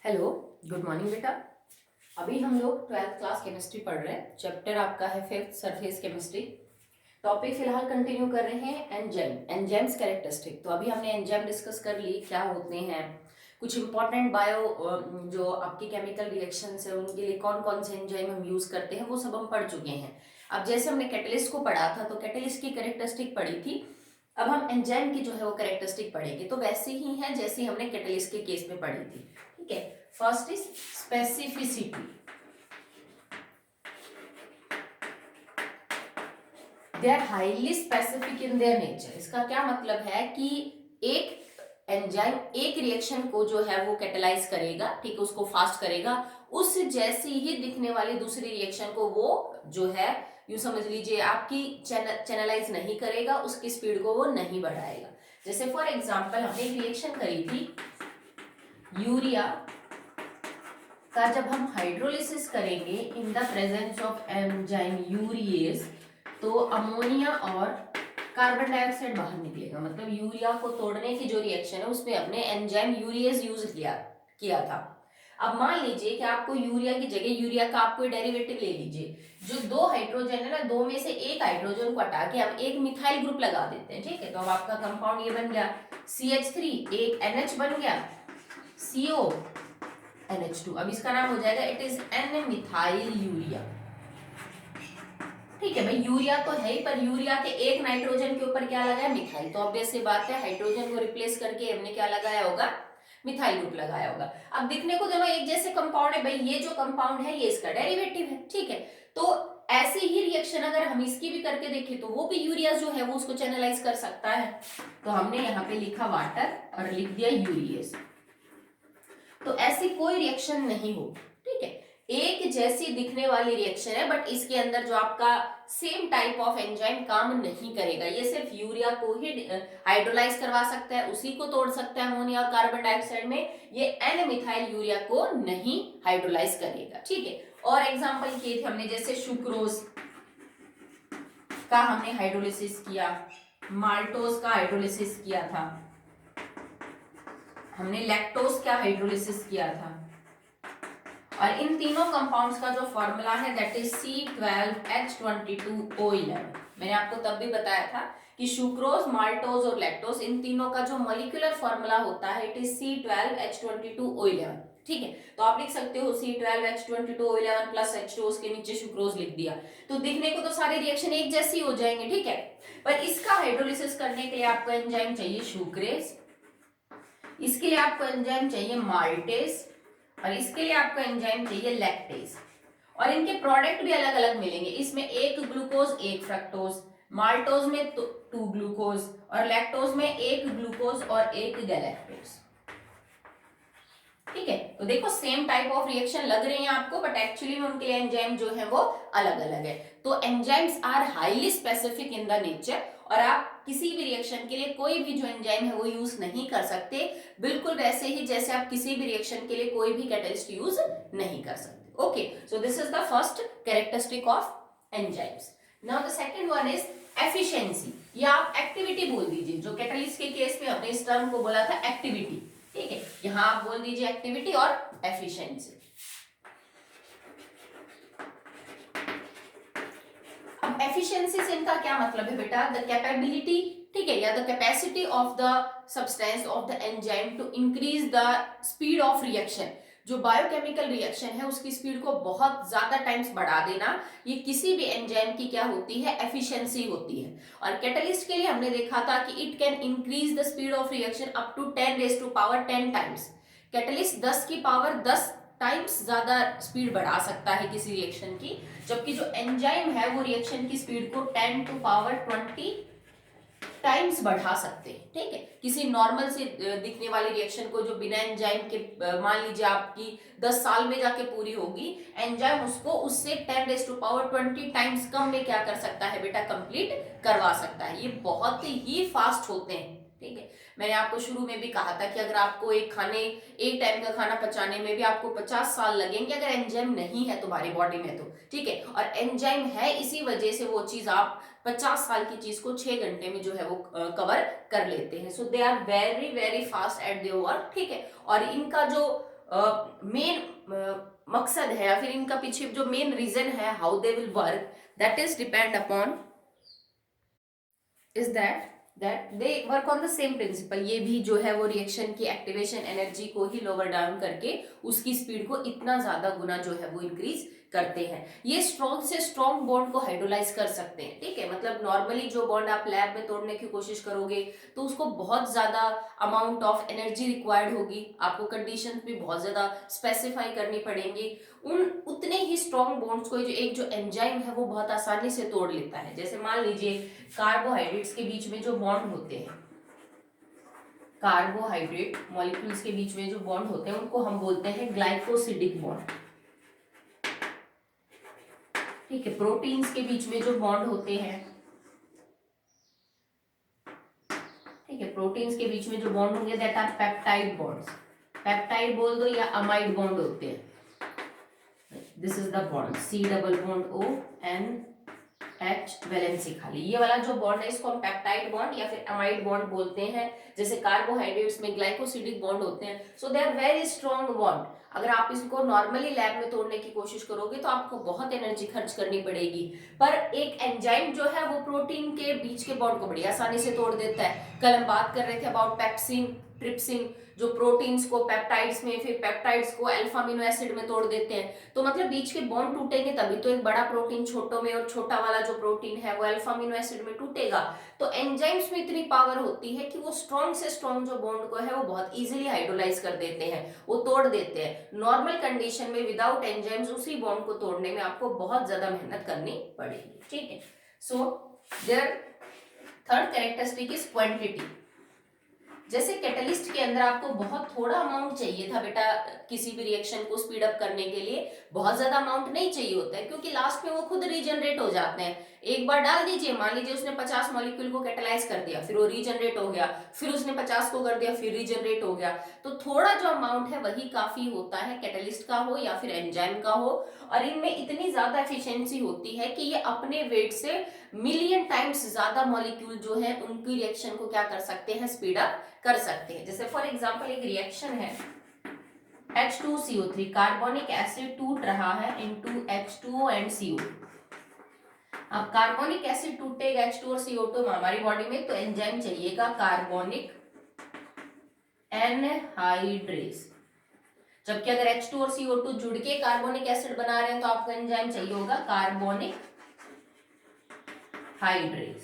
Hello, good morning बेटा। अभी हम लोग ट्वेल्थ क्लास केमिस्ट्री पढ़ रहे हैं। चैप्टर आपका है फिफ्थ, सरफेस केमिस्ट्री। टॉपिक फिलहाल कंटिन्यू कर रहे हैं एंजाइम्स कैरेक्टरिस्टिक। तो अभी हमने एंजाइम डिस्कस कर ली, क्या होते हैं, कुछ इंपॉर्टेंट जो आपकी केमिकल रिएक्शंस है उनके लिए कौन कौन से एंजाइम हम यूज करते हैं वो सब हम पढ़ चुके हैं। अब जैसे हमने कैटलिस्ट को पढ़ा था तो कैटलिस्ट की कैरेक्टरिस्टिक पढ़ी थी, अब हम एंजाइम की जो है वो कैरेक्टरिस्टिक पढ़ेंगे। तो वैसे ही है जैसे हमने कैटलिस्ट के केस में पढ़ी थी। ठीक है, first is specificity. They are highly specific in their nature. इसका क्या मतलब है कि एक एंजाइम एक रिएक्शन को जो है वो कैटेलाइज करेगा, ठीक है, उसको फास्ट करेगा, उस जैसी ही दिखने वाली दूसरी रिएक्शन को वो जो है यूं समझ लीजिए आपकी चैनलाइज नहीं करेगा, उसकी स्पीड को वो नहीं बढ़ाएगा। जैसे फॉर एग्जांपल हमने एक रिएक्शन करी थी यूरिया का, जब हम हाइड्रोलिसिस करेंगे in the presence of enzyme urease तो अमोनिया और कार्बन डाइऑक्साइड बाहर निकलेगा। मतलब यूरिया को तोड़ने की जो रिएक्शन है उसमें अपने एंजाइम यूरिएज यूज किया था। अब मान लीजिए कि आपको यूरिया की जगह यूरिया का आपको डेरिवेटिव ले लीजिए, जो दो हाइड्रोजन है ना, दो में से एक हाइड्रोजन को हटा के हम एक मिथाइल ग्रुप लगा देते हैं। ठीक है, तो अब आपका कंपाउंड ये बन गया CH3, एक NH बन गया, CO NH2। अब इसका नाम हो जाएगा it is an methyl urea. ठीक है भाई, यूरिया तो है ही, पर यूरिया के एक नाइट्रोजन के ऊपर क्या लगाया, मिथाइल। तो ऑब्वियस सी बात है हाइड्रोजन को रिप्लेस करके हमने क्या लगाया होगा, मिथाइल ग्रुप लगाया होगा। अब दिखने को दोनों एक जैसे कंपाउंड है भाई, ये जो कंपाउंड है ये इसका डेरिवेटिव है। ठीक है, तो ऐसी ही रिएक्शन अगर हम इसकी भी करके देखें तो वो भी यूरिया जो है वो उसको चैनलाइज कर सकता है। तो हमने यहाँ पे लिखा वाटर और लिख दिया यूरियस। तो ऐसी कोई रिएक्शन नहीं हो, ठीक है, एक जैसी दिखने वाली रिएक्शन है, बट इसके अंदर जो आपका सेम टाइप ऑफ एंजाइम काम नहीं करेगा। ये सिर्फ यूरिया को ही हाइड्रोलाइज करवा सकता है, उसी को तोड़ सकता है अमोनिया और कार्बन डाइऑक्साइड में। ये एन मिथाइल यूरिया को नहीं हाइड्रोलाइज करेगा। ठीक है, और एग्जांपल किए थे हमने, जैसे सुक्रोज का हमने हाइड्रोलिसिस किया, माल्टोज का हाइड्रोलिसिस किया था, हमने लैक्टोज का हाइड्रोलिसिस किया था, और इन तीनों कंपाउंड्स का जो फॉर्मूला है दैट इज C12H22O11। मैंने आपको तब भी बताया था कि सुक्रोज, माल्टोज और लैक्टोज इन तीनों का जो मॉलिक्यूलर फॉर्मूला होता है इट इज C12H22O11। ठीक है, तो आप लिख सकते हो C12H22O11 प्लस H2, उसके नीचे सुक्रोज लिख दिया, तो दिखने को तो सारे रिएक्शन एक जैसी हो जाएंगे। ठीक है, पर इसका हाइड्रोलिसिस करने के लिए आपको एंजाइम चाहिए सुक्रेज, इसके लिए आपको एंजाइम चाहिए माल्टेज, और इसके लिए आपको एंजाइम चाहिए लैक्टेज। और इनके प्रोडक्ट भी अलग अलग मिलेंगे, इसमें एक ग्लूकोज एक फ्रक्टोज, माल्टोज में 2 ग्लूकोज, और लैक्टोज में एक ग्लूकोज और एक गैलेक्टोज। ठीक है, तो देखो सेम टाइप ऑफ रिएक्शन लग रही है आपको, बट एक्चुअली में उनके लिए एंजाइम जो है वो अलग अलग है। तो enzymes are highly specific in the nature, और आप किसी भी रिएक्शन के लिए कोई भी जो एंजाइम है वो यूज नहीं कर सकते, बिल्कुल वैसे ही जैसे आप किसी भी रिएक्शन के लिए कोई भी कैटलिस्ट यूज नहीं कर सकते। Okay, so this is the first characteristic of enzymes. Now the second one is efficiency, या आप एक्टिविटी बोल दीजिए। जो कैटलिस्ट के केस में हमने इस टर्म को बोला था एक्टिविटी, ठीक है, यहां आप बोल दीजिए एक्टिविटी और एफिशिएंसी। अब एफिशिएंसी से इनका क्या मतलब है बेटा, द कैपेबिलिटी, ठीक है, या the capacity of the substance of the enzyme to increase the speed of reaction. जो बायोकेमिकल रिएक्शन है उसकी स्पीड को बहुत ज्यादा टाइम्स बढ़ा देना, ये किसी भी एंजाइम की क्या होती है, एफिशिएंसी होती है। और कैटलिस्ट के लिए हमने देखा था कि it can increase the speed of reaction up to 10⁻10 times. Catalyst 10 की पावर 10 टाइम्स ज्यादा स्पीड बढ़ा सकता है किसी रिएक्शन की, जबकि जो एंजाइम है वो रिएक्शन की स्पीड को 10⁻20 टाइम्स बढ़ा सकते हैं। ठीक है, किसी नॉर्मल से दिखने वाली रिएक्शन को जो बिना एंजाइम के मान लीजिए आपकी 10 साल में जाके पूरी होगी, एंजाइम उसको उससे 10⁻20 टाइम्स कम में क्या कर सकता है बेटा, कंप्लीट करवा सकता है। ये बहुत ही फास्ट होते हैं। ठीक है, मैंने आपको शुरू में भी कहा था कि अगर आपको एक टाइम का खाना पचाने में भी आपको 50 साल लगेंगे अगर एंजाइम नहीं है तुम्हारी बॉडी में तो। ठीक है, और एंजाइम है इसी वजह से वो चीज आप 50 साल की चीज को 6 घंटे में जो है वो कवर कर लेते हैं। So they are very very fast at their work. ठीक है, और इनका जो मेन मकसद है या फिर इनका पीछे जो मेन रीजन है how they will work, that is depend upon is that they work on the same principle. ये भी जो है वो रिएक्शन की एक्टिवेशन एनर्जी को ही लोअर डाउन करके उसकी स्पीड को इतना ज्यादा गुना जो है वो इंक्रीज करते हैं। ये स्ट्रॉन्ग से स्ट्रॉन्ग बॉन्ड को हाइड्रोलाइज कर सकते हैं, ठीक है। मतलब नॉर्मली जो बॉन्ड आप लैब में तोड़ने की कोशिश करोगे तो उसको बहुत ज्यादा अमाउंट ऑफ एनर्जी रिक्वायर्ड होगी, आपको कंडीशंस भी बहुत ज्यादा स्पेसिफाई करनी पड़ेंगी। उतने ही स्ट्रॉन्ग बॉन्ड्स को जो एक जो एंजाइम है वो बहुत आसानी से तोड़ लेता है। जैसे मान लीजिए कार्बोहाइड्रेट्स के बीच में जो बॉन्ड होते हैं, कार्बोहाइड्रेट मॉलिक्यूल्स के बीच में जो बॉन्ड होते हैं उनको हम बोलते हैं ग्लाइकोसिडिक बॉन्ड, ठीक है। प्रोटीन्स के बीच में जो बॉन्ड होते हैं, ठीक है, प्रोटीन्स के बीच में जो बॉन्ड होंगे that are peptide bonds, peptide बोल दो या अमाइड बॉन्ड होते हैं। This is the bond C double bond O N H valency खाली, ये वाला जो बॉन्ड है इसको हम पेप्टाइड बॉन्ड या फिर अमाइड बॉन्ड बोलते हैं। जैसे कार्बोहाइड्रेट्स में ग्लाइकोसिडिक बॉन्ड होते हैं, so they are very strong bond. अगर आप इसको नॉर्मली लैब में तोड़ने की कोशिश करोगे तो आपको बहुत एनर्जी खर्च करनी पड़ेगी, पर एक एंजाइम जो है वो प्रोटीन के बीच के बॉन्ड को बड़ी आसानी से तोड़ देता है। कल हम बात कर रहे थे अबाउट पेप्सिन, ट्रिप्सिन, जो प्रोटीन्स को पेप्टाइड्स में, फिर पेप्टाइड्स को अल्फा अमीनो एसिड में तोड़ देते हैं। तो मतलब बीच के बॉन्ड टूटेंगे तभी तो एक बड़ा प्रोटीन छोटों में और छोटा वाला जो प्रोटीन है वो अल्फा अमीनो एसिड में टूटेगा। तो एंजाइम्स में इतनी पावर होती है कि वो स्ट्रॉन्ग से स्ट्रॉन्ग जो बॉन्ड को है वो बहुत इजीली हाइड्रोलाइज कर देते हैं, वो तोड़ देते हैं। नॉर्मल कंडीशन में विदाउट एंजाइम्स उसी बॉन्ड को तोड़ने में आपको बहुत ज्यादा मेहनत करनी पड़ेगी, ठीक है। So there third characteristic is quantity. जैसे कैटलिस्ट के अंदर आपको बहुत थोड़ा अमाउंट चाहिए था बेटा किसी भी रिएक्शन को स्पीड अप करने के लिए, बहुत ज्यादा अमाउंट नहीं चाहिए होता है क्योंकि लास्ट में वो खुद रीजनरेट हो जाते हैं। एक बार डाल दीजिए, मान लीजिए उसने 50 मॉलिक्यूल को कैटलाइज कर दिया, फिर वो रीजनरेट हो गया, फिर उसने 50 को कर दिया, फिर रीजनरेट हो गया। तो थोड़ा जो अमाउंट है वही काफी होता है, कैटलिस्ट का हो या फिर एंजाइम का हो। और इनमें इतनी ज्यादा एफिशिएंसी होती है कि ये अपने वेट से मिलियन टाइम्स ज्यादा मॉलिक्यूल जो है उनकी रिएक्शन को क्या कर सकते हैं, स्पीड अप कर सकते हैं। जैसे फॉर एग्जांपल एक रिएक्शन है H2CO3, कार्बोनिक एसिड टूट रहा है इनटू H2O एंड CO। अब कार्बोनिक एसिड टूटेगा H2 और CO2 में हमारी बॉडी में, तो एंजाइम चाहिएगा कार्बोनिक एनहाइड्रेज। जबकि अगर H2 और CO2 जुड़ के कार्बोनिक एसिड बना रहे हैं तो आपको एंजाइम चाहिए होगा कार्बोनिक हाइड्रेज,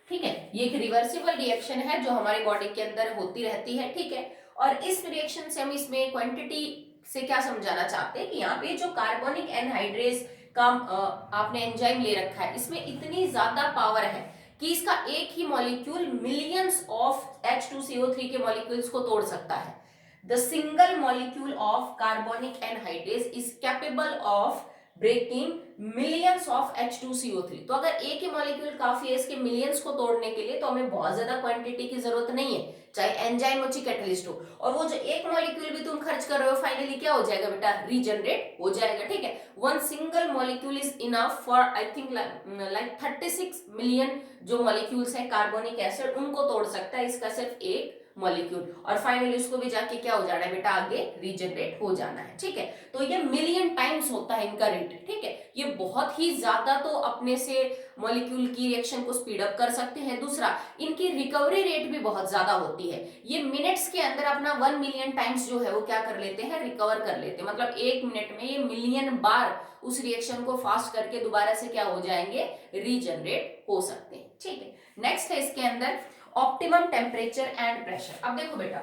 ठीक है। ये एक रिवर्सिबल रिएक्शन है जो हमारी बॉडी के अंदर होती रहती है, ठीक है। और इस रिएक्शन से हम इसमें क्वांटिटी से क्या समझाना चाहते हैं कि यहाँ पे जो कार्बोनिक एनहाइड्रेज का आपने एंजाइम ले रखा है इसमें इतनी ज्यादा पावर है कि इसका एक ही मॉलिक्यूल मिलियंस ऑफ H2CO3 के मॉलिक्यूल्स को तोड़ सकता है। The single molecule of carbonic anhydrase is capable of breaking millions of H2CO3। तो अगर एक ही मॉलिक्यूल काफी है इसके मिलियंस को तोड़ने के लिए, तो हमें बहुत ज्यादा क्वांटिटी की जरूरत नहीं है, चाहे एंजाइम हो चाहे कैटलिस्ट हो। और वो जो एक मॉलिक्यूल भी तुम खर्च कर रहे हो फाइनली क्या हो जाएगा बेटा, रीजनरेट हो जाएगा, ठीक है। One single molecule is enough for I think like 36 million जो मॉलिक्यूल्स है कार्बोनिक एसिड उनको तोड़ सकता है इसका सिर्फ एक मॉलिक्यूल, और फाइनली उसको भी जाके क्या हो जाना है बेटा, आगे रीजनरेट हो जाना है, ठीक है। तो ये मिलियन टाइम्स होता है इनका रेट, ठीक है। ये बहुत ही ज्यादा तो अपने से मॉलिक्यूल की रिएक्शन को स्पीड अप कर सकते हैं। दूसरा, इनकी रिकवरी रेट भी बहुत ज्यादा होती है, ये मिनट्स के अंदर अपना 1 मिलियन टाइम्स जो है वो क्या कर लेते हैं, रिकवर कर लेते हैं। मतलब एक मिनट में ये मिलियन बार उस रिएक्शन को फास्ट करके दोबारा से क्या हो जाएंगे, रीजनरेट हो सकते हैं, ठीक है। नेक्स्ट है इसके अंदर ऑप्टिमम टेम्परेचर एंड प्रेशर। अब देखो बेटा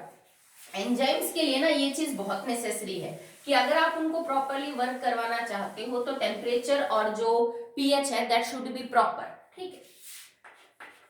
एंजाइम्स के लिए ना ये चीज बहुत नेसेसरी है कि अगर आप उनको प्रॉपरली वर्क करवाना चाहते हो तो टेम्परेचर और जो पीएच है दैट शुड बी प्रॉपर, ठीक है।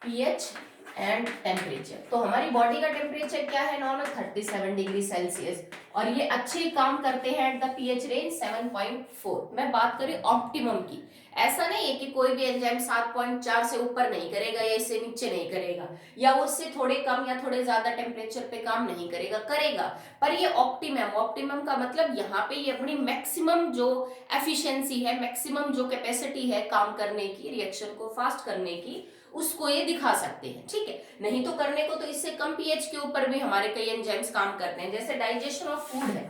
पीएच एंड टेम्परेचर, तो हमारी बॉडी का टेम्परेचर क्या है नॉर्मल 37 डिग्री सेल्सियस, और ये अच्छे काम करते हैं एट द पीएच रेंज 7.4। मैं बात करी ऑप्टिमम की, ऐसा नहीं है कि कोई भी एंजाइम 7.4 से ऊपर नहीं करेगा या इससे नीचे नहीं करेगा, या उससे थोड़े कम या थोड़े ज्यादा टेम्परेचर पे काम नहीं करेगा, करेगा। पर ये ऑप्टिमम, ऑप्टिमम का मतलब यहाँ पे ये अपनी मैक्सिमम जो एफिशिएंसी है, मैक्सिमम जो कैपेसिटी है काम करने की, रिएक्शन को फास्ट करने की, उसको ये दिखा सकते हैं, ठीक है। नहीं तो करने को तो इससे कम पीएच के ऊपर भी हमारे कई एंजाइम्स काम करते हैं, जैसे डाइजेशन ऑफ फूड है।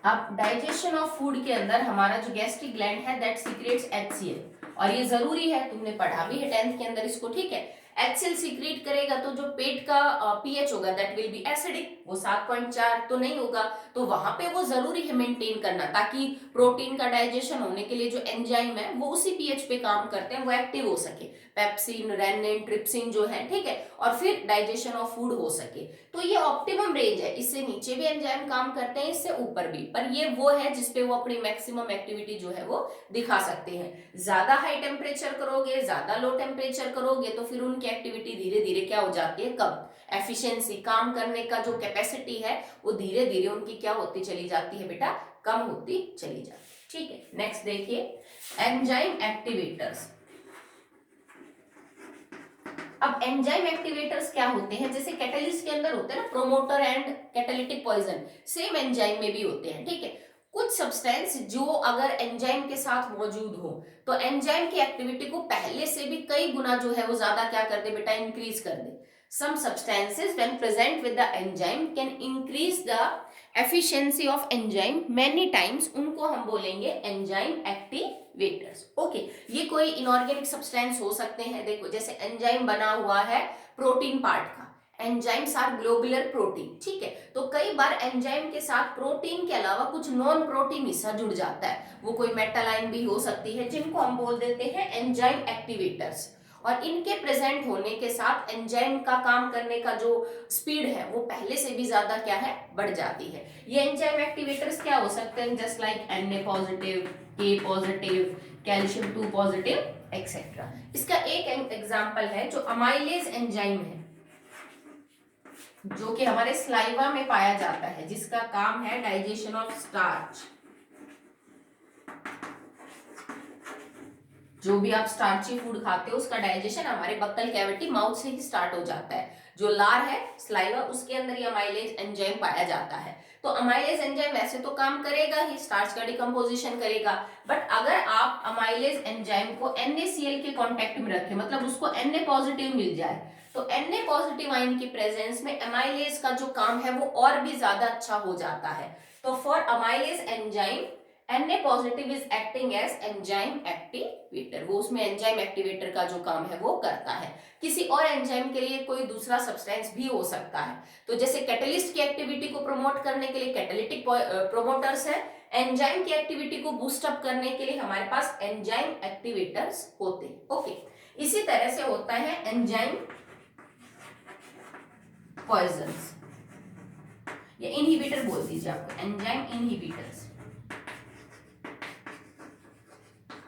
अब डाइजेशन ऑफ फूड के अंदर हमारा जो गैस्ट्रिक ग्लैंड है दैट सीक्रेट्स HCl, और ये जरूरी है, तुमने पढ़ा भी है 10th के अंदर इसको, ठीक है। HCl सीक्रेट करेगा तो जो पेट का पीएच होगा दैट विल बी एसिडिक, वो 7.4 तो नहीं होगा, तो वहां पे वो जरूरी है मेंटेन करना, ताकि प्रोटीन का डाइजेशन होने के लिए जो एंजाइम है वो उसी पीएच पे काम करते हैं, वो एक्टिव हो सके, पेप्सिन, रेनिन, ट्रिप्सिन जो है, ठीक है, और फिर डाइजेशन ऑफ फूड हो सके। तो ये ऑप्टिमम रेंज है, इससे नीचे भी एंजाइम काम करते हैं, इससे ऊपर भी, पर ये वो है जिसपे वो अपनी मैक्सिमम एक्टिविटी जो है वो दिखा सकते हैं। ज्यादा हाई टेम्परेचर करोगे, ज्यादा लो टेम्परेचर करोगे तो फिर उनकी एक्टिविटी धीरे धीरे क्या हो जाती है, कम। एफिशिएंसी, काम करने का जो कैपेसिटी है वो धीरे धीरे उनकी क्या होती चली जाती है बेटा, कम होती चली जाती है, ठीक है। नेक्स्ट देखिए एंजाइम एक्टिवेटर्स। अब एंजाइम एक्टिवेटर्स क्या होते हैं, जैसे कैटलिस्ट के अंदर होते हैं ना promoter and catalytic poison, same enzyme में भी होते हैं, ठीक है। कुछ सब्सटेंस जो अगर एंजाइम के साथ मौजूद हो तो एंजाइम की एक्टिविटी को पहले से भी कई गुना जो है वो ज्यादा क्या कर दे बेटा, इंक्रीज कर दे। Some substances when present with the enzyme can increase the efficiency of enzyme many times, उनको हम बोलेंगे एंजाइम एक्टिवेटर्स, ओके। ये कोई इनऑर्गेनिक सब्सटेंस हो सकते हैं, देखो जैसे एंजाइम बना हुआ है प्रोटीन पार्ट का, एंजाइम्स आर ग्लोबुलर प्रोटीन, ठीक है, तो कई बार एंजाइम के साथ प्रोटीन के अलावा कुछ नॉन प्रोटीन हिस्सा जुड़ जाता है, वो कोई मेटल आयन भी हो सकती है, जिनको हम बोल देते हैं एंजाइम एक्टिवेटर्स। और इनके प्रेजेंट होने के साथ एंजाइम का काम करने का जो स्पीड है वो पहले से भी ज्यादा क्या है, बढ़ जाती है। ये एंजाइम एक्टिवेटर्स क्या हो सकते हैं, just like Na positive, K positive, calcium 2 positive etcetera. इसका एक एग्जांपल है जो अमाइलेज एंजाइम है, जो कि हमारे स्लाइवा में पाया जाता है, जिसका काम है डाइजेशन ऑफ स्टार्च। जो भी आप स्टार्ची फूड खाते हो उसका डाइजेशन हमारे बक्कल कैविटी, माउथ से ही स्टार्ट हो जाता है। जो लार है स्लाइवा, उसके अंदर ये अमाइलेज एंजाइम पाया जाता है। तो अमाइलेज एंजाइम वैसे तो काम करेगा ही, स्टार्च का डिकम्पोजिशन करेगा, बट अगर आप अमाइलेज एंजाइम को NaCl के कांटेक्ट में रखें, मतलब उसको Na पॉजिटिव मिल जाए, तो Na पॉजिटिव आयन की प्रेजेंस में अमाइलेज का जो काम है वो और भी ज्यादा अच्छा हो जाता है। तो for amylase enzyme Na positive is acting as enzyme activator, वो उसमें एंजाइम एक्टिवेटर का जो काम है वो करता है। किसी और एंजाइम के लिए कोई दूसरा सब्सटेंस भी हो सकता है, तो जैसे कैटलिस्ट की एक्टिविटी को प्रमोट करने के लिए कैटालिटिक प्रोमोटर्स है, एंजाइम की एक्टिविटी को बूस्ट अप करने के लिए हमारे पास एंजाइम एक्टिवेटर्स होते हैं, ओके। इसी तरह से होता है एंजाइम पॉइजन्स, या इनहिबिटर बोल दीजिए आपको, एंजाइम इनहिबिटर्स।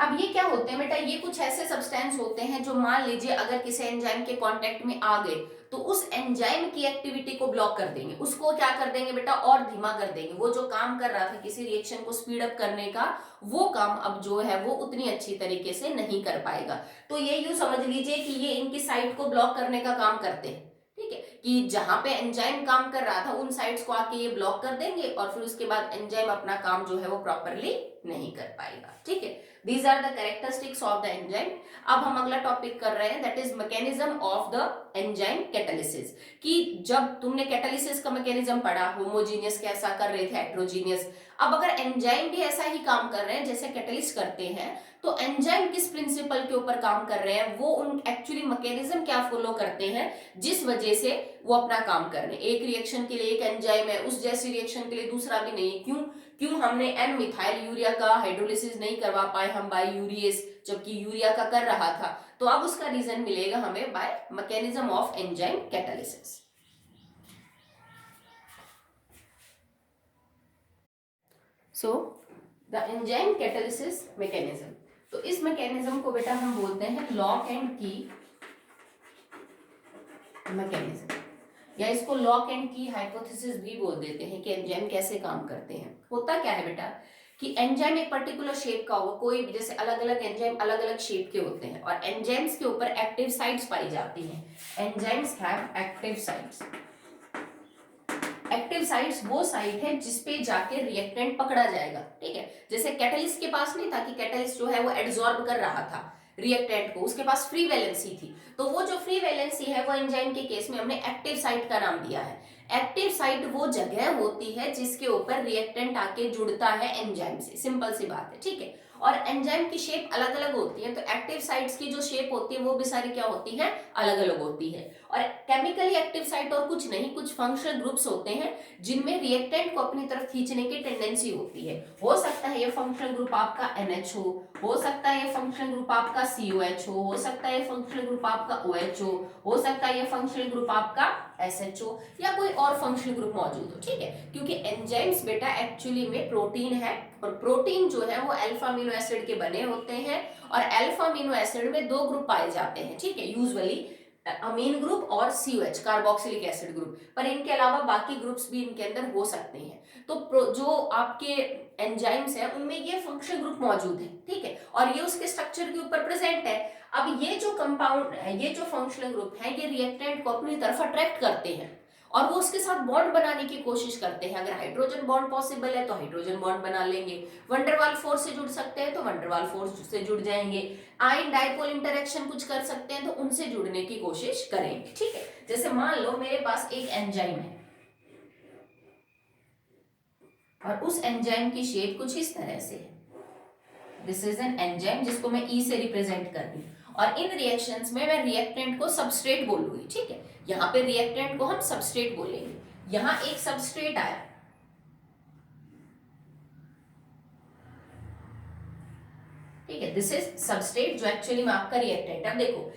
अब ये क्या होते हैं बेटा, ये कुछ ऐसे सब्सटेंस होते हैं जो मान लीजिए अगर किसी एंजाइम के कांटेक्ट में आ गए तो उस एंजाइम की एक्टिविटी को ब्लॉक कर देंगे, उसको क्या कर देंगे बेटा, और धीमा कर देंगे। वो जो काम कर रहा था किसी रिएक्शन को स्पीड अप करने का, वो काम अब जो है वो उतनी अच्छी तरीके से नहीं कर पाएगा। तो ये यूं समझ लीजिए कि ये इनकी साइट को ब्लॉक करने का काम करते हैं, ठीक है, कि जहां पे एंजाइम काम कर रहा था उन साइट्स को आके ये ब्लॉक कर देंगे, और फिर उसके बाद एंजाइम अपना काम जो है वो प्रॉपरली नहीं कर पाएगा, ठीक है। These are the characteristics of the enzyme. अब हम अगला टॉपिक कर रहे हैं, that is mechanism of the enzyme catalysis, कि जब तुमने कैटालिसिस का मैकेनिज्म पढ़ा, होमोजीनियस कैसा कर रहे थे, हेट्रोजीनियस, अब अगर एंजाइम भी ऐसा ही काम कर रहे हैं जैसे कैटालिस्ट करते हैं, तो एंजाइम किस प्रिंसिपल के ऊपर काम कर रहे हैं, वो उन एक्चुअली मैकेनिज्म क्या फॉलो करते हैं जिस वजह से वो अपना काम कर रहे हैं। एक रिएक्शन के लिए एक एंजाइम है, उस जैसी रिएक्शन के लिए दूसरा भी नहीं। क्यों हमने एन मिथाइल यूरिया का हाइड्रोलिसिस नहीं करवा पाए हम बाय यूरिएस, जबकि यूरिया का कर रहा था, तो अब उसका रीजन मिलेगा हमें by mechanism of enzyme catalysis. So the enzyme catalysis mechanism, तो इस मैकेनिज्म को बेटा हम बोलते हैं लॉक एंड की मैकेनिज्म, या इसको लॉक एंड की हाइपोथेसिस भी बोल देते हैं कि एंजाइम कैसे काम करते हैं। होता क्या है बेटा कि एंजाइम एक पर्टिकुलर शेप का होगा, कोई जैसे अलग अलग एंजाइम अलग अलग शेप के होते हैं, और एंजाइम्स के ऊपर एक्टिव साइट्स पाई जाती हैं। Enzymes have active sites. Active sites वो साइट है जिसपे जाके रिएक्टेंट पकड़ा जाएगा, ठीक है। जैसे कैटलिस्ट के पास नहीं था कि कैटलिस्ट जो है वो एड्सॉर्ब कर रहा था, रिएक्टेंट को, उसके पास फ्री वैलेंसी थी। तो वो जो फ्री वैलेंसी है वो एंजाइम के केस में हमने एक्टिव साइट का नाम दिया है। एक्टिव साइट वो जगह होती है जिसके ऊपर रिएक्टेंट आके जुड़ता है एंजाइम से, सिंपल सी बात है, ठीक है। और एंजाइम की शेप अलग अलग होती है, तो एक्टिव साइट्स की जो शेप होती है वो भी सारी क्या होती है, अलग अलग होती है। और केमिकली एक्टिव साइट और कुछ नहीं, कुछ फंक्शनल ग्रुप्स होते हैं जिनमें रिएक्टेंट को अपनी तरफ खींचने की टेंडेंसी होती है। हो सकता है ये फंक्शनल ग्रुप आपका NH हो सकता है ये फंक्शनल ग्रुप आपका COH हो सकता है ये फंक्शनल ग्रुप आपका OH हो सकता है ये फंक्शनल ग्रुप आपका SHO या कोई और फंक्शनल ग्रुप मौजूद हो, ठीक है। क्योंकि एंजाइम्स बेटा एक्चुअली में प्रोटीन है, और प्रोटीन जो है वो अल्फा अमीनो एसिड के बने होते हैं, और अल्फा अमीनो एसिड में दो ग्रुप पाए जाते हैं, ठीक है, यूजुअली अमीन ग्रुप और COH कार्बोक्सिलिक एसिड ग्रुप, पर इनके अलावा बाकी ग्रुप्स भी इनके अंदर हो सकते हैं। तो जो आपके एंजाइम्स है उनमें ये फंक्शनल ग्रुप मौजूद है, ठीक है, और ये उसके स्ट्रक्चर के ऊपर प्रेजेंट है। अब ये जो कंपाउंड है, ये जो फंक्शनल ग्रुप है, ये रिएक्टेंट को अपनी तरफ अट्रैक्ट करते हैं और वो उसके साथ बॉन्ड बनाने की कोशिश करते हैं। अगर हाइड्रोजन बॉन्ड पॉसिबल है तो हाइड्रोजन बॉन्ड बना लेंगे, वंडरवाल फोर्स से जुड़ सकते हैं तो वंडरवाल फोर्स से जुड़ जाएंगे, आयन डाइपोल इंटरेक्शन कुछ कर सकते हैं तो उनसे जुड़ने की कोशिश करेंगे, ठीक है। जैसे मान लो मेरे पास एक एंजाइम है और उस एंजाइम की शेप कुछ इस तरह से है। दिस इज एन एंजाइम जिसको मैं E से रिप्रेजेंट कर रही हूँ, और इन रिएक्शंस में मैं रिएक्टेंट को सबस्ट्रेट बोलूंगी, ठीक है। यहाँ पे रिएक्टेंट को हम सबस्ट्रेट बोलेंगे। यहाँ एक सबस्ट्रेट आया, ठीक है, दिस इज सबस्ट्रेट जो एक्चुअली में आपका रिएक्टेंट। अब देखो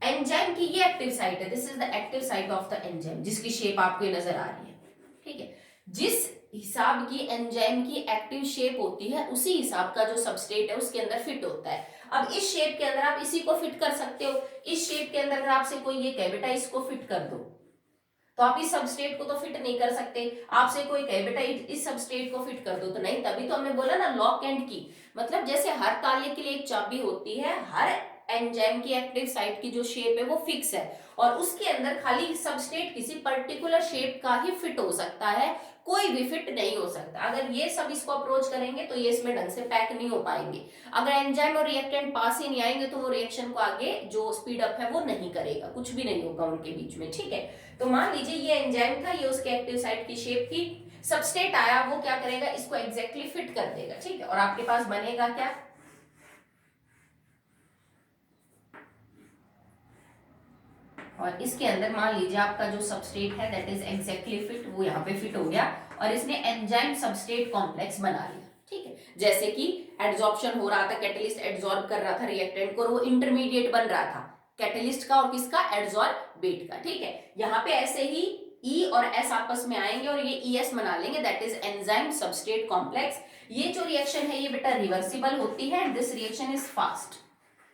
एंजाइम की ये एक्टिव साइट है, this is the active site of the enzyme जिसकी शेप आपको नजर आ रही है, ठीक है। जिस हिसाब की एंजाइम की एक्टिव शेप होती है उसी हिसाब का जो सबस्ट्रेट है उसके अंदर फिट होता है। अब इस शेप के अंदर आप इसी को फिट कर सकते हो, इस शेप के अंदर अगर आपसे कोई ये कहे बेटा इसको फिट कर दो, तो आप इस सबस्ट्रेट को तो फिट नहीं कर सकते। आपसे कोई कहे बेटा इस सबस्ट्रेट को फिट कर दो, तो नहीं। तभी तो हमने बोला ना लॉक एंड की, मतलब जैसे हर ताले के लिए एक चाबी होती है, हर एंजाइम की एक्टिव साइट की जो शेप है वो फिक्स है, और उसके अंदर खाली सबस्ट्रेट किसी पर्टिकुलर शेप का ही फिट हो सकता है, कोई भी फिट नहीं हो सकता। अगर ये सब इसको अप्रोच करेंगे तो ये इसमें ढंग से पैक नहीं हो पाएंगे। अगर एंजाइम और रिएक्टेंट पास ही नहीं आएंगे तो वो रिएक्शन को आगे जो स्पीड अप है वो नहीं करेगा, कुछ भी नहीं होगा उनके बीच में, ठीक है। तो मान लीजिए ये एंजाइम था, ये उसके एक्टिव साइट की शेप थी, सबस्ट्रेट आया, वो क्या करेगा, इसको एग्जैक्टली फिट कर देगा, ठीक है। और आपके पास बनेगा क्या, और इसके अंदर मान लीजिए आपका जो सबस्ट्रेट है दैट इज एग्जैक्टली फिट, वो यहाँ पे फिट हो गया और इसने एंजाइम सबस्ट्रेट कॉम्प्लेक्स बना लिया, ठीक है। जैसे कि एड्सॉर्प्शन हो रहा था, कैटलिस्ट एड्सॉर्ब कर रहा था रिएक्टेंट को और वो इंटरमीडिएट बन रहा था कैटलिस्ट का और किसका, एड्सॉर्बेट का, ठीक है। यहाँ पे ऐसे ही E और S आपस में आएंगे और ये ES बना लेंगे, that is enzyme substrate complex. ये जो रिएक्शन है ये बेटा रिवर्सिबल होती है and this reaction is fast,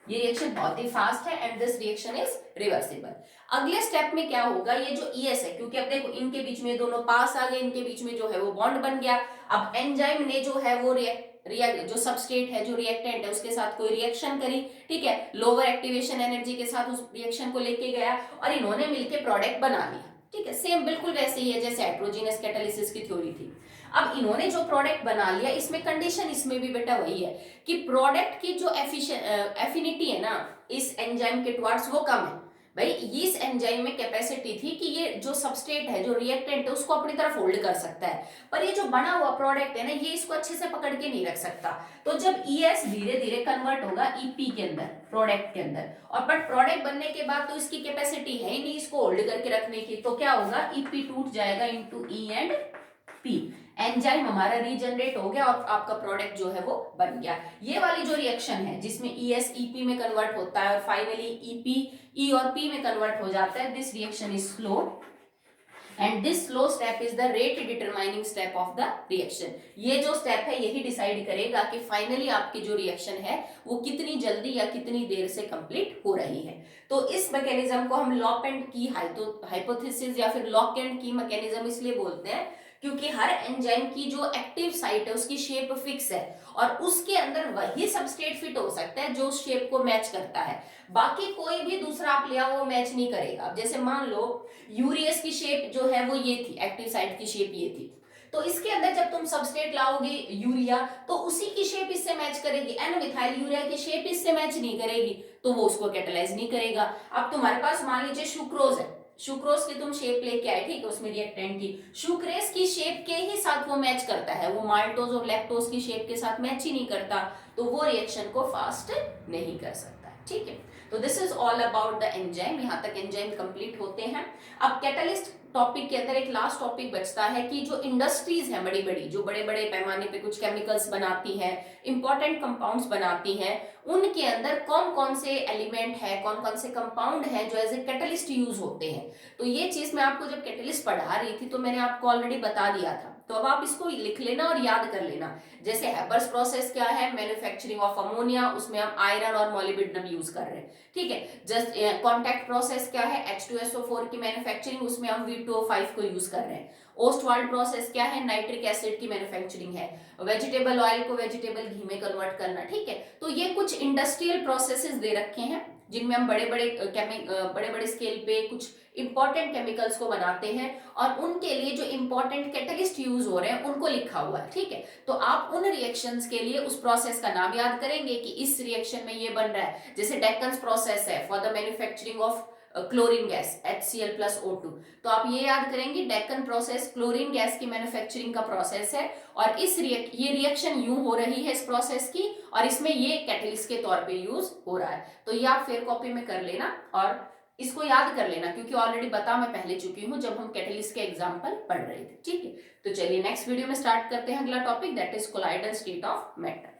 ये रिएक्शन बहुत ही फास्ट है and this reaction is reversible. अगले स्टेप में क्या होगा, ये जो ES है, क्योंकि अब देखो इनके बीच में दोनों पास आ गए, इनके बीच में जो है वो बॉन्ड बन गया। अब एंजाइम ने जो है वो जो सबस्ट्रेट है, जो रिएक्टेंट है, उसके साथ कोई रिएक्शन करी, ठीक है, लोअर एक्टिवेशन एनर्जी के साथ उस रिएक्शन को लेके गया और इन्होंने मिलकर प्रोडक्ट बना लिया, ठीक है। सेम बिल्कुल वैसे ही है जैसे हेटेरोजेनस कैटालिसिस की थ्योरी थी। अब इन्होंने जो प्रोडक्ट बना लिया, इसमें कंडीशन इसमें भी बेटा वही है कि प्रोडक्ट की जो एफिनिटी है ना इस एंजाइम के टुवर्ड्स वो कम है। भाई इस एंजाइम में कैपेसिटी थी कि ये जो सबस्ट्रेट है, जो रिएक्टेंट है, उसको अपनी तरफ होल्ड कर सकता है, पर ये जो बना हुआ प्रोडक्ट है ना ये इसको अच्छे से पकड़ के नहीं रख सकता। तो जब ES धीरे धीरे कन्वर्ट होगा EP के अंदर, प्रोडक्ट के अंदर, और बट प्रोडक्ट बनने के बाद तो इसकी कैपेसिटी है ही नहीं इसको होल्ड करके रखने की, तो क्या होगा, EP टूट जाएगा into E and P, enzyme हमारा रीजनरेट हो गया और आपका प्रोडक्ट जो है वो बन गया। ये वाली जो रिएक्शन है जिसमें ES EP में कन्वर्ट होता है और फाइनली EP E और P में कन्वर्ट हो जाता है, this reaction is slow and this slow step is the rate determining step of the reaction. ये जो स्टेप है यही डिसाइड करेगा कि फाइनली आपकी जो रिएक्शन है वो कितनी जल्दी या कितनी देर से कंप्लीट हो रही है। तो इस मैकेनिज्म को हम लॉक एंड की हाइपोथेसिस या फिर लॉक एंड की मैकेनिज्म इसलिए बोलते हैं क्योंकि हर एंजाइम की जो एक्टिव साइट है उसकी शेप फिक्स है और उसके अंदर वही सबस्ट्रेट फिट हो सकता है जो उस शेप को मैच करता है, बाकी कोई भी दूसरा आप ले आओ वो मैच नहीं करेगा। अब जैसे मान लो यूरियस की शेप जो है वो ये थी, एक्टिव साइट की शेप ये थी, तो इसके अंदर जब तुम सबस्ट्रेट लाओगे यूरिया तो उसी की शेप इससे मैच करेगी, एन मिथाइल यूरिया की शेप इससे मैच नहीं करेगी। तो वो उसको कैटेलाइज नहीं करेगा। अब तुम्हारे पास मान लीजिए सुक्रोज है, सुक्रोज की तुम शेप लेके आए, ठीक है, उसमें रिएक्टेंट की, सुक्रेज की शेप के ही साथ वो मैच करता है, वो माल्टोज और लैक्टोज की शेप के साथ मैच ही नहीं करता, तो वो रिएक्शन को फास्ट नहीं कर सकता, ठीक है। तो this is all about the enzyme, यहां तक एंजाइम कंप्लीट होते हैं। अब कैटलिस्ट टॉपिक के अंदर एक लास्ट टॉपिक बचता है कि जो इंडस्ट्रीज है बड़ी बड़ी, जो बड़े बड़े पैमाने पे कुछ केमिकल्स बनाती है, इंपॉर्टेंट कंपाउंड्स बनाती है, उनके अंदर कौन कौन से एलिमेंट है, कौन कौन से कंपाउंड है जो एज ए कैटलिस्ट यूज होते हैं। तो ये चीज मैं आपको जब कैटलिस्ट पढ़ा रही थी तो मैंने आपको ऑलरेडी बता दिया था, तो अब आप इसको लिख लेना और याद कर लेना। जैसे हैबर्स प्रोसेस क्या है, मैन्युफैक्चरिंग ऑफ अमोनिया, उसमें हम आयरन और मोलिब्डेनम यूज कर रहे हैं, ठीक है। जस्ट कॉन्टैक्ट प्रोसेस क्या है, H2SO4 की मैन्युफैक्चरिंग, उसमें हम V2O5 को यूज कर रहे हैं। ओस्टवाल्ड प्रोसेस क्या है, नाइट्रिक एसिड की मैन्युफैक्चरिंग है। वेजिटेबल ऑयल को वेजिटेबल घी में कन्वर्ट करना, ठीक है। तो ये कुछ इंडस्ट्रियल प्रोसेसेस दे रखे हैं जिनमें हम बड़े बड़े स्केल पे कुछ इंपॉर्टेंट केमिकल्स को बनाते हैं और उनके लिए जो इंपॉर्टेंट कैटलिस्ट यूज हो रहे हैं उनको लिखा हुआ है, ठीक है। तो आप उन रिएक्शंस के लिए उस प्रोसेस का नाम याद करेंगे कि इस रिएक्शन में ये बन रहा है। जैसे डेक्कन्स प्रोसेस है for the manufacturing of chlorine gas HCl+O2, तो आप ये याद करेंगे डेक्कन प्रोसेस क्लोरीन गैस की मैन्युफैक्चरिंग का प्रोसेस है और ये रिएक्शन यूं हो रही है इस प्रोसेस की, और इसमें ये कैटलिस्ट के तौर पे यूज हो रहा है। तो ये आप फिर कॉपी में कर लेना और इसको याद कर लेना, क्योंकि ऑलरेडी बता मैं पहले चुकी हूं जब हम कैटलिस्ट के एग्जांपल पढ़ रहे थे, ठीक है। तो चलिए नेक्स्ट वीडियो में स्टार्ट करते हैं अगला topic, that is colloidal state of matter.